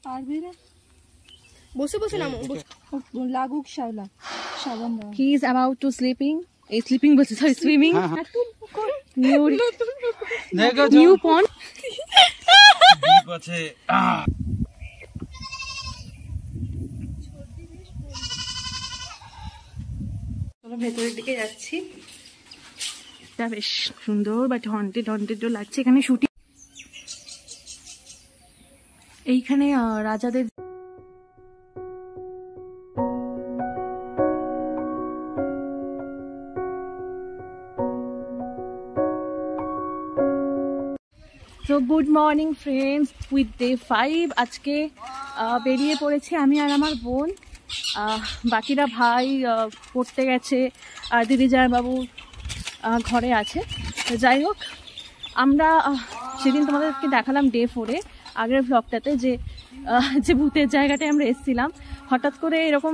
পারবি না, বসে বসে নামো, লাগুক শাওলা সাবান দাও। He is about to sleeping, এই স্লিপিং বলছে, sorry swimming. New pond deep আছে। চলো ভেতরের দিকে যাচ্ছি। এটা বেশ সুন্দর বাট হন্টেড হন্টেডও লাগছে। এখানে শুটিং, এইখানে রাজাদের তো good morning friends, with day 5 আজকে বেরিয়ে পড়েছি আমি আর আমার বোন। বাকিরা ভাই পড়তে গেছে আর দিদি জামাইবাবু ঘরে আছে। তো যাই হোক, আমরা সেদিন তোমাদেরকে দেখালাম ডে 4-এ আগের ভ্লগটাতে যে ভূতের জায়গাটায় আমরা এসেছিলাম। হঠাৎ করে এরকম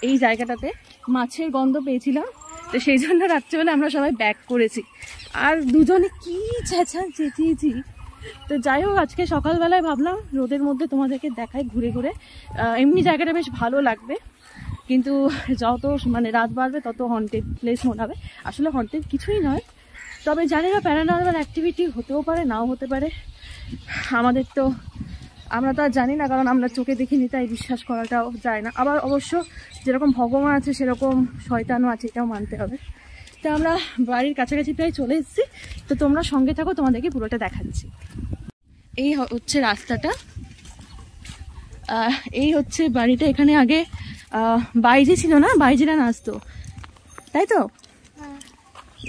এই জায়গাটাতে মাছের গন্ধ পেয়েছিলাম, তো সেই জন্য রাত্রেবেলা আমরা সবাই ব্যাক করেছি। আর দুজনে কি চেঁচিয়েছি। তো যাই হোক, আজকে সকালবেলায় ভাবলাম রোদের মধ্যে তোমাদেরকে দেখাই ঘুরে ঘুরে। এমনি জায়গাটা বেশ ভালো লাগবে, কিন্তু যত মানে রাত বাড়বে তত হন্টেড প্লেস মনে হবে। আসলে হন্টেড কিছুই নয়, তবে জানি না প্যারানর্মাল অ্যাক্টিভিটি হতেও পারে, নাও হতে পারে। আমরা তো আর জানি না, কারণ আমরা চোখে দেখিনি, তাই বিশ্বাস করাটাও যায় না। আবার অবশ্য যেরকম ভগবান আছে সেরকম শয়তানও আছে, এটাও মানতে হবে। তো আমরা বাড়ির কাছাকাছি প্রায় চলে এসেছি। তো তোমরা সঙ্গে থাকো, তোমাদেরকে পুরোটা দেখাচ্ছি। এই হচ্ছে রাস্তাটা, এই হচ্ছে বাড়িটা। এখানে আগে বাইজি ছিল না, বাইজিরা নাচতো, তাই তো?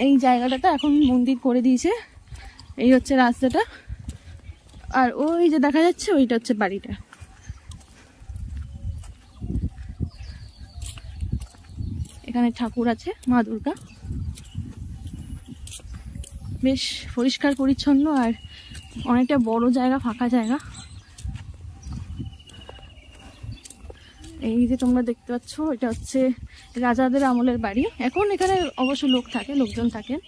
এই জায়গাটাতে এখন মন্দির করে দিয়েছে। এই হচ্ছে রাস্তাটা, আর ওই যে দেখা যাচ্ছে ওইটা হচ্ছে বাড়িটা। এখানে ঠাকুর আছে, মা দুর্গা। বেশ পরিষ্কার পরিচ্ছন্ন আর অনেকটা বড় জায়গা, ফাঁকা জায়গা। এই যে তোমরা দেখতে পাচ্ছ, এটা হচ্ছে রাজাদের আমলের বাড়ি। এখন এখানে অবশ্য লোকজন থাকেন।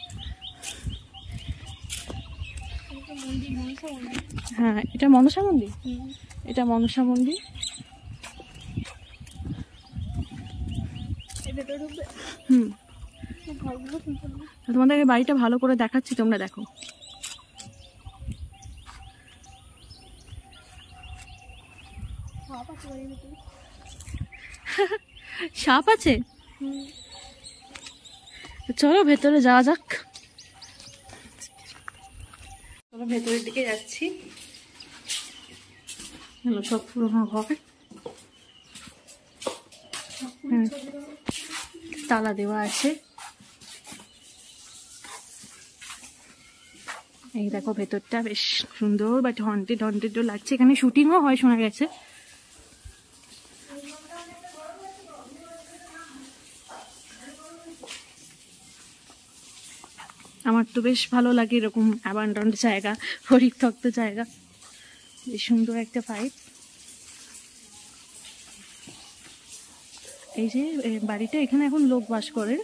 হ্যাঁ, এটা মনসা মন্দির। এটা মনসা মন্দির। তোমাদের বাড়িটা ভালো করে দেখাচ্ছি, তোমরা দেখো। সাপ আছে? চলো ভেতরে যাওয়া যাক। চলো ভেতরের দিকে যাচ্ছি। সব পুরোনো ঘর, তালা দেওয়া আছে। এই দেখো ভেতরটা বেশ সুন্দর বাট হন্টেডও লাগছে। এখানে শুটিংও হয় শোনা গেছে। আমার তো বেশ ভালো লাগে এরকম অ্যাবান্ডন্ড জায়গা, পরিত্যক্ত জায়গা। বেশ সুন্দর একটা পাইপ। এই যে বাড়িটা, এখানে এখন লোক বাস করে।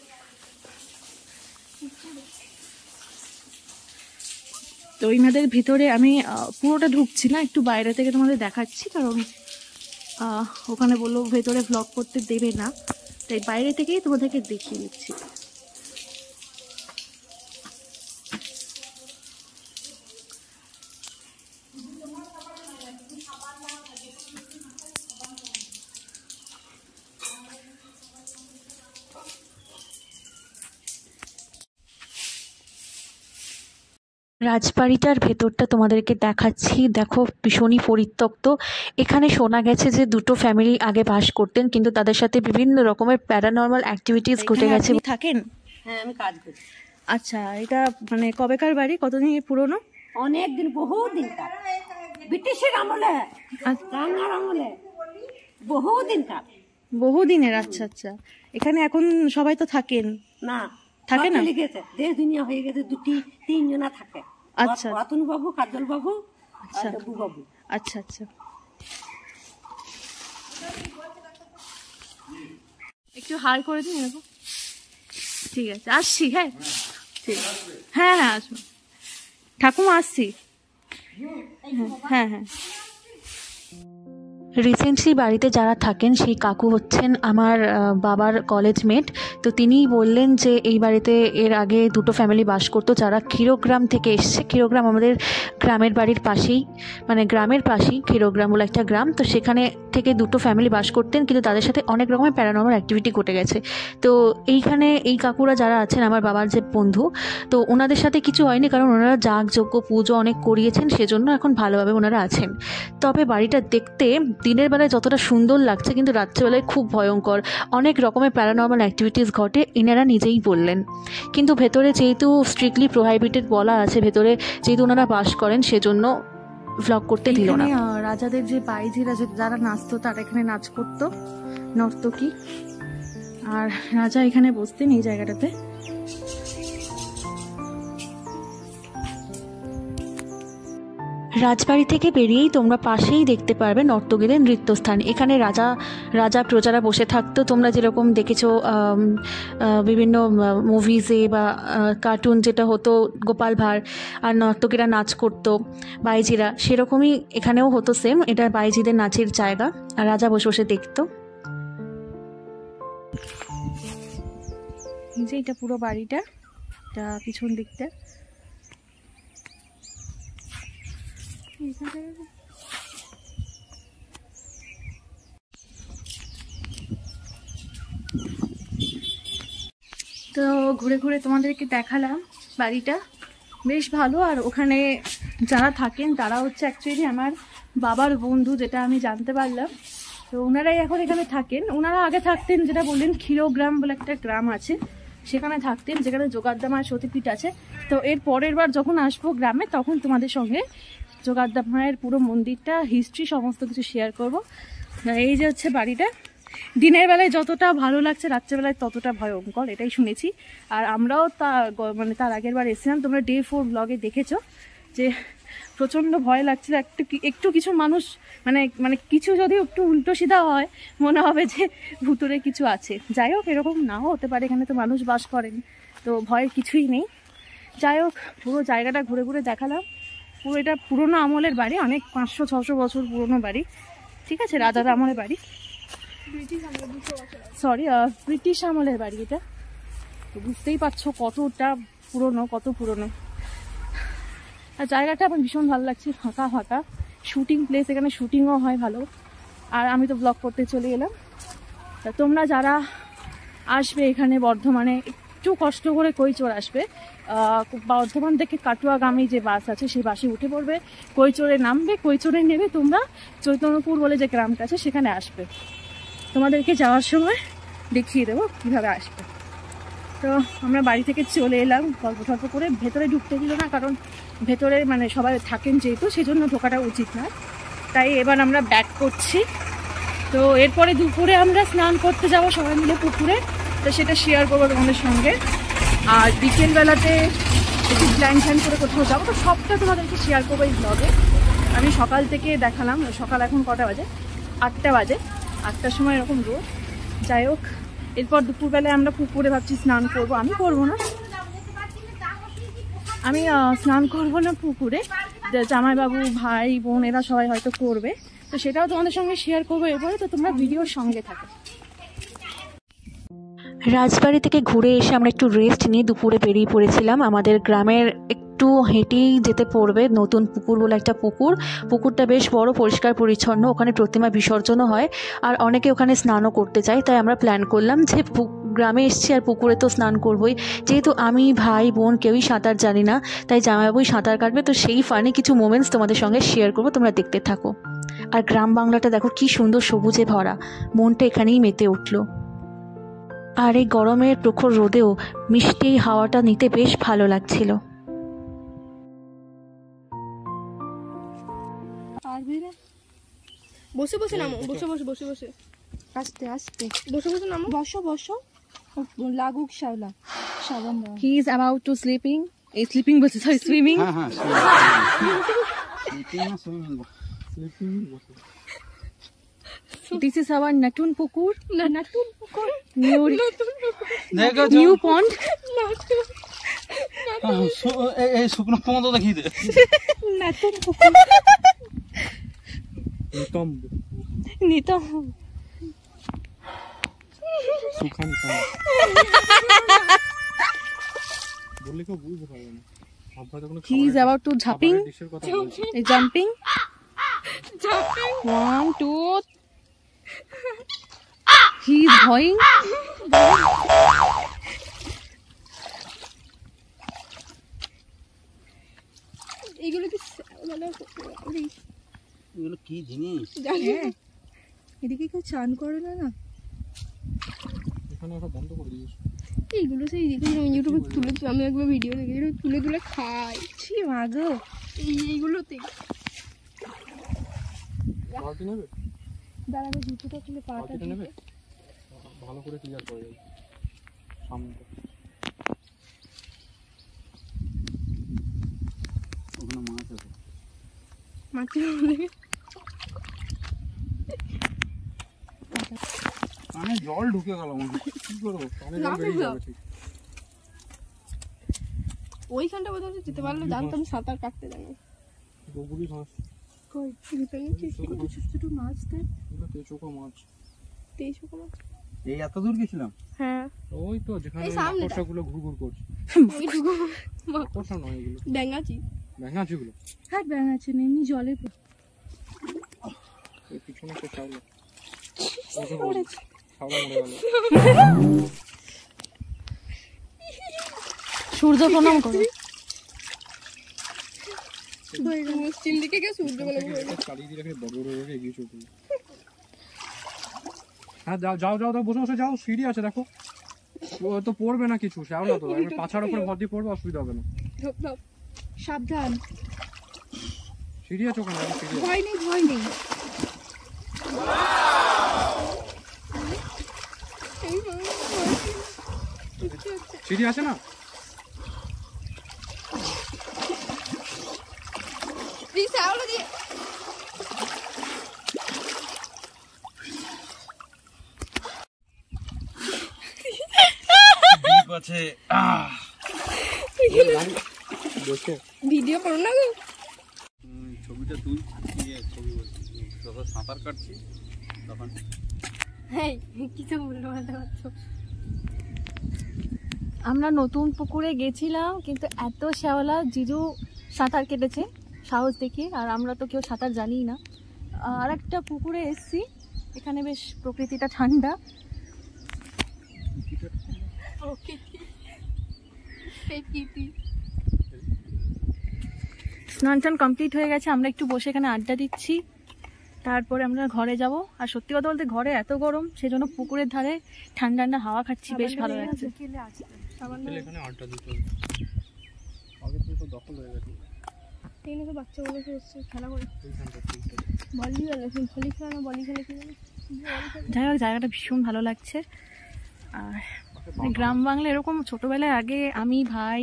তো ইনাদের ভিতরে আমি পুরোটা ঢুকছি না, একটু বাইরে থেকে তোমাদের দেখাচ্ছি, কারণ ওখানে বললো ভেতরে ভ্লগ করতে দেবে না, তাই বাইরে থেকেই তোমাদেরকে দেখিয়ে দিচ্ছি। রাজবাড়িটার ভেতরটা তোমাদেরকে দেখাচ্ছি। দেখো ভীষণই পরিত্যক্ত। এখানে শোনা গেছে যে দুটো ফ্যামিলি আগে বাস করতেন, কিন্তু তাদের সাথে বিভিন্ন রকমের প্যারানর্মাল অ্যাক্টিভিটিস ঘটে গেছে। থাকেন? হ্যাঁ, আমি কাজ করি। আচ্ছা, এটা মানে কবেকার বাড়ি, কতদিন পুরনো? অনেক দিন, বহুত দিনকার, ব্রিটিশের আমলে, রান্নার আমলে, বহুদিনের। আচ্ছা আচ্ছা। এখানে এখন সবাই তো থাকেন না? থাকে না, গেছে, দেশ দুনিয়া হয়ে গেছে, 2-3 থাকে। আচ্ছা, রতন বাবু, কাজল বাবু, আচ্ছা বাবু। আচ্ছা আচ্ছা। একটু হার করে দিন এরকম। ঠিক আছে, আসছি। হ্যাঁ ঠিক, হ্যাঁ হ্যাঁ আসবো ঠাকুমা, আসছি। হ্যাঁ হ্যাঁ। রিসেন্টলি বাড়িতে যারা থাকেন সেই কাকু হচ্ছেন আমার বাবার কলেজ মেট। তো তিনিই বললেন যে এই বাড়িতে এর আগে দুটো ফ্যামিলি বাস করতো যারা ক্ষীরগ্রাম থেকে এসছে। ক্ষীরগ্রাম আমাদের গ্রামের বাড়ির পাশেই, মানে গ্রামের পাশেই ক্ষীরগ্রাম বলে একটা গ্রাম। তো সেখানে থেকে দুটো ফ্যামিলি বাস করতেন, কিন্তু তাদের সাথে অনেক রকমের প্যারানর্মাল অ্যাক্টিভিটি ঘটে গেছে। তো এইখানে এই কাকুরা যারা আছেন আমার বাবার যে বন্ধু, তো ওনাদের সাথে কিছু হয়নি, কারণ ওনারা যাগযজ্ঞ পুজো অনেক করিয়েছেন, সেজন্য এখন ভালোভাবে ওনারা আছেন। তবে বাড়িটা দেখতে দিনের বেলায় যতটা সুন্দর লাগছে, কিন্তু রাত্রেবেলায় খুব ভয়ঙ্কর, অনেক রকমের প্যারানর্মাল অ্যাক্টিভিটিস ঘটে, এনারা নিজেই বললেন। কিন্তু ভেতরে যেহেতু স্ট্রিক্টলি প্রোহাইবিটেড বলা আছে, ভেতরে যেহেতু ওনারা বাস করেন, সেজন্য ভ্লগ করতে দিল না। রাজাদের যে বাইজিরা যারা নাচতো তারা এখানে নাচ করতো, নর্তকী, আর রাজা এখানে বসতেন এই জায়গাটাতে। রাজবাড়ি থেকে বেরিয়েই তোমরা পাশেই দেখতে পারবে নর্তকীদের নৃত্যস্থান। এখানে রাজা প্রজারা বসে থাকতো। তোমরা যেরকম দেখেছো বিভিন্ন মুভিজে বা কার্টুন যেটা হতো, গোপাল ভাঁড় আর নর্তকীরা নাচ করতো বাইজিরা, সেরকমই এখানেও হতো সেম। এটা বাইজিদের নাচের জায়গা, আর রাজা বসে বসে দেখতো। এই যে এটা পুরো বাড়িটা, এটা পিছন দিকটা। তো ঘুরে ঘুরে তোমাদেরকে দেখালাম বাড়িটা, বেশ ভালো। আর ওখানে যারা থাকেন তারা হচ্ছে অ্যাকচুয়ালি আমার বাবার বন্ধু, যেটা আমি জানতে পারলাম। তো ওনারাই এখন এখানে থাকেন। ওনারা আগে থাকতেন, যেটা বললেন ক্ষীরগ্রাম বলে একটা গ্রাম আছে, সেখানে থাকতেন, যেখানে যোগাদ্দা মায়ের সতীপীঠ আছে। তো এর পরের বার যখন আসবো গ্রামে, তখন তোমাদের সঙ্গে যোগাদ্দা মায়ের পুরো মন্দিরটা, হিস্ট্রি, সমস্ত কিছু শেয়ার করব। এই যে হচ্ছে বাড়িটা। দিনের বেলায় যতটা ভালো লাগছে, রাত্রেবেলায় ততটা ভয়ঙ্কর, এটাই শুনেছি। আর আমরাও তার আগের বার এসেছিলাম, তোমরা ডে 4 ব্লগে দেখেছো যে প্রচণ্ড ভয় লাগছিল। একটু কিছু মানুষ মানে কিছু যদি একটু উল্টো সিধা হয়, মনে হবে যে ভুতুরে কিছু আছে। যাই হোক, এরকম নাও হতে পারে, এখানে তো মানুষ বাস করেন, তো ভয়ের কিছুই নেই। যাই হোক, পুরো জায়গাটা ঘুরে ঘুরে দেখালাম। পুরো এটা পুরোনো আমলের বাড়ি, অনেক 500-600 বছর পুরোনো বাড়ি, ঠিক আছে, রাজার আমলের বাড়ি, ব্রিটিশ আমলের বাড়ি এটা। তো বুঝতেই পারছো কতটা পুরনো, কত পুরনো। আর জায়গাটা আমার ভীষণ ভালো লাগছে, ফাঁকা ফাঁকা, শুটিং প্লেস, এখানে শুটিংও হয় ভালো। আর আমি তো ব্লগ করতে চলে এলাম। তা তোমরা যারা আসবে এখানে বর্ধমানে, একটু কষ্ট করে কৈচোর আসবে। বর্ধমান থেকে কাটুয়াগামী যে বাস আছে, সেই বাসে উঠে পড়বে, কৈচোরে নামবে, কৈচোরে নেবে তোমরা চৈতন্যপুর বলে যে গ্রামটা আছে, সেখানে আসবে। তোমাদেরকে যাওয়ার সময় দেখিয়ে দেবো কীভাবে আসবে। তো আমরা বাড়ি থেকে চলে এলাম গল্প টল্প করে। ভেতরে ঢুকতে দিল না, কারণ ভেতরে মানে সবাই থাকেন যেহেতু, সেজন্য ঢোকাটা উচিত না। তাই এবার আমরা ব্যাক করছি। তো এরপরে দুপুরে আমরা স্নান করতে যাবো সবাই মিলে পুকুরে, তো সেটা শেয়ার করবো তোমাদের সঙ্গে। আর বিকেলবেলাতে একটু প্ল্যান করে কোথাও যাবো, তো সবটা তোমাদেরকে শেয়ার করবো এই ব্লগে। আমি সকাল থেকে দেখালাম, সকাল এখন কটা বাজে, 8টা বাজে, 8টার সময় এরকম রোদ। যাই হোক, এরপর দুপুরবেলায় আমরা পুকুরে ভাবছি স্নান করবো। আমি করবো না, আমি স্নান করবো না পুকুরে, জামাইবাবু, ভাই, বোন এরা সবাই হয়তো করবে, তো সেটাও তোমাদের সঙ্গে শেয়ার করবো এরপরে। তো তোমরা ভিডিওর সঙ্গে থাকো। রাজবাড়ি থেকে ঘুরে এসে আমরা একটু রেস্ট নিয়ে দুপুরে বেরিয়ে পড়েছিলাম। আমাদের গ্রামের একটু হেঁটেই যেতে পড়বে নতুন পুকুর বলে একটা পুকুরটা বেশ বড়, পরিষ্কার পরিচ্ছন্ন, ওখানে প্রতিমা বিসর্জনও হয়, আর অনেকে ওখানে স্নানও করতে চায়। তাই আমরা প্ল্যান করলাম যে গ্রামে এসছি আর পুকুরে তো স্নান করবই। যেহেতু আমি, ভাই, বোন কেউই সাঁতার জানি না, তাই জামাইবাবুই সাঁতার কাটবে। তো সেই ফানি কিছু মোমেন্টস তোমাদের সঙ্গে শেয়ার করবো, তোমরা দেখতে থাকো। আর গ্রাম বাংলাটা দেখো কি সুন্দর সবুজে ভরা, মনটা এখানেই মেতে উঠলো। আর এই গরমের প্রখর রোদেও মিষ্টি হাওয়াটা নিতে বেশ ভালো লাগছিল। বসে বসে নামো, বসে বসে আস্তে আস্তে বসে নামো, বসো লাগুক শ্যাওলা সাবান দাও। He is about to sleeping, এই স্লিপিং বলছে, sorry swimming. This is our Natun Pukur. New pond. এই শুকনো পন্দ দেখিয়ে দে। Natun Pukur. নিতো সুখান বললে কেউ বুঝতে পারবে না। He is about to jumping. Jumping. 1, 2. He is going. এগুলো কি মানে এগুলো কি জিনিস? এদিকে কেউ চান করে না না? এখানে ওটা বন্ধ করে দিয়েছ। এইগুলো সেই ইউটিউবে তুলে আমি একবার ভিডিও দেখি তুলে তুলে খাই। ছি মাগো এইগুলোতে পার্টি নেবে? দাঁড়াবে জুতোটা খুলে পাটা নেবে ভালো করে ক্লিয়ার করে যাবে সামনেটা। ওখানে মাছ আছে। মাছের কানে জল ঢুকে গেল মনে কি করবো? কানে জল বেরিয়ে যাবে ঠিক। ওইখানটা কোথাও যেতে পারলে জানতাম সাঁতার কাটতে জানি। গোবুরি মাছ কই ভিতরে কি ছোট ছোট মাছ দেয়? এগুলো তেচোকা মাছ। তেচোকা মাছ এই এত দূর গেছিলাম? হ্যাঁ ওই তো যেখানে মাকড়সাগুলো ঘুরঘুর করছে। ওইটুকু মাকড়সা নয় এগুলো, ব্যাঙাচি। ব্যাঙাচিগুলো। হ্যাঁ ব্যাঙাচি এমনি জলে এই পিছনে তো শ্যাওলা মরে গেল। সূর্য প্রণাম করো। পশ্চিম দিকে গিয়ে সূর্য প্রণাম করো। চালিয়ে রেখে বড় বড় রেখে এগিয়ে চলতে। হ্যাঁ যাও যাও যাও বসে বসে যাও, সিঁড়ি আছে দেখো। ও তো পড়বে না কিছু, শ্যাওলা তো পাছার উপরে ভর দিয়ে পড়বে, অসুবিধা হবে না। সাবধান, সিঁড়ি আছে ওখানে। ভয় নেই ভয় নেই। সিঁড়ি আছে না? আছে ভিডিও করো না গো, ছবিটা তুই ছবি বলছি যখন সাঁতার কাটছি তখন। হ্যাঁ কিছু বলতে পারছো। আমরা নতুন পুকুরে গেছিলাম কিন্তু এত শ্যাওলা, জিজু সাঁতার কেটেছে সাহস দেখিয়ে, আর আমরা তো কেউ সাঁতার জানি না। আর একটা পুকুরে এসছি, এখানে বেশ প্রকৃতিটা ঠান্ডা। স্নান টান কমপ্লিট হয়ে গেছে, আমরা একটু বসে এখানে আড্ডা দিচ্ছি, তারপরে আমরা ঘরে যাব। আর সত্যি কথা বলতে ঘরে এত গরম, সেজন্য পুকুরের ধারে ঠান্ডা ঠান্ডা হাওয়া খাচ্ছি, বেশ ভালো লাগছে। এখানে আড্ডা দিতে হবে, আগে থেকে তো দখল হয়ে গেছে। এখানে তো বাচ্চাগুলো এসছে খেলা করে, বলি খেলে না, বলি খেলে কি যাই হোক জায়গাটা ভীষণ ভালো লাগছে। আর গ্রাম বাংলা এরকম ছোটবেলায় আগে আমি ভাই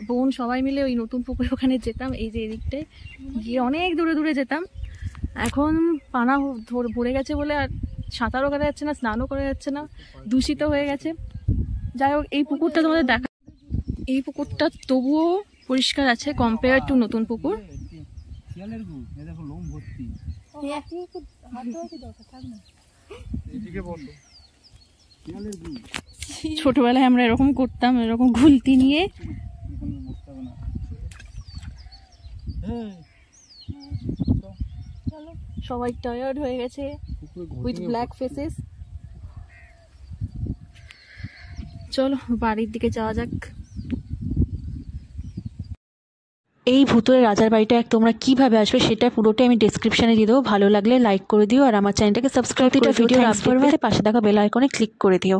বোন সবাই মিলে ওই নতুন পুকুরে ওখানে যেতাম, এই যে এদিকটায় গিয়ে অনেক দূরে দূরে যেতাম। এখন পানা ভরে গেছে বলে আর সাঁতারও করা যাচ্ছে না, স্নানও করা যাচ্ছে না, দূষিত হয়ে গেছে। যাই হোক এই পুকুরটা তোমাদের দেখা, এই পুকুরটা তবুও পরিষ্কার আছে কম্পেয়ার টু নতুন পুকুর। ছোটবেলায় আমরা এরকম করতাম, এরকম ঘুলতি নিয়ে। সবাই টায়ার্ড হয়ে গেছে উইথ ব্ল্যাক ফেসেস। চলো বাড়ির দিকে যাওয়া যাক। এই ভূতুরে রাজার বাড়িটা তোমরা কিভাবে আসবে সেটা পুরোটাই আমি ডেসক্রিপশনে দিয়ে দেবো। ভালো লাগলে লাইক করে দিও, আর আমার চ্যানেলটাকে সাবস্ক্রাইব করে ভিডিও আপলোড করবে, পাশে থাকা বেল আইকনে ক্লিক করে দিও।